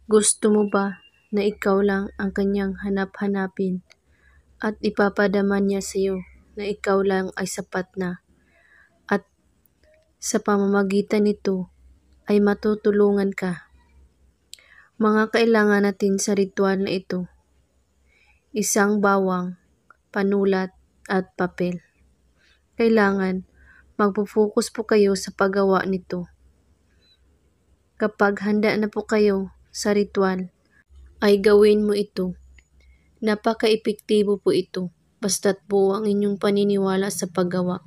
Gusto mo ba na ikaw lang ang kanyang hanap-hanapin at ipapadama niya sa iyo na ikaw lang ay sapat na at sa pamamagitan nito ay matutulungan ka? Mga kailangan natin sa ritual na ito: isang bawang, panulat at papel. Kailangan magpo-focus po kayo sa paggawa nito. Kapag handa na po kayo sa ritual, ay gawin mo ito. Napaka-epektibo po ito, basta't buo ang inyong paniniwala sa paggawa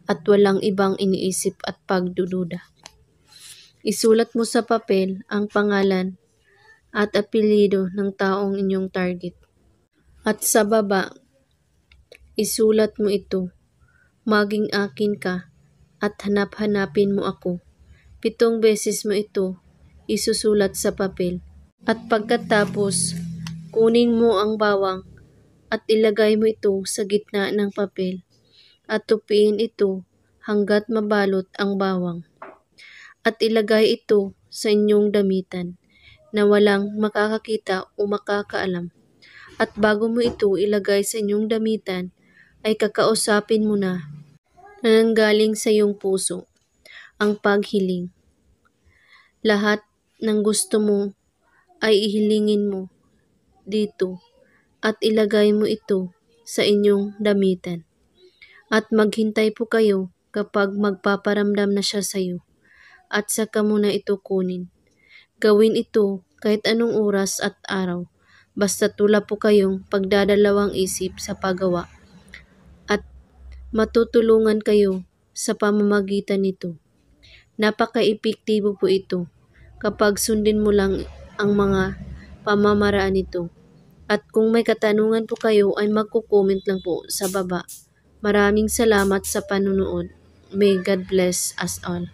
at walang ibang iniisip at pagdududa. Isulat mo sa papel ang pangalan at apelyido ng taong inyong target. At sa baba, isulat mo ito: maging akin ka at hanap-hanapin mo ako. 7 beses mo ito isusulat sa papel. At pagkatapos, kunin mo ang bawang at ilagay mo ito sa gitna ng papel at tupiin ito hanggat mabalot ang bawang. At ilagay ito sa inyong damitan na walang makakakita o makakaalam. At bago mo ito ilagay sa inyong damitan, ay kakausapin mo na nanggaling sa iyong puso ang paghiling. Lahat ng gusto mo ay ihilingin mo dito at ilagay mo ito sa inyong damitan. At maghintay po kayo kapag magpaparamdam na siya sa iyo at saka mo na ito kunin. Gawin ito kahit anong oras at araw, basta wala po kayong pagdadalawang isip sa paggawa at matutulungan kayo sa pamamagitan nito. Napaka-epektibo po ito kapag sundin mo lang ang mga pamamaraan nito. At kung may katanungan po kayo ay magko-comment lang po sa baba. Maraming salamat sa panunood. May God bless us all.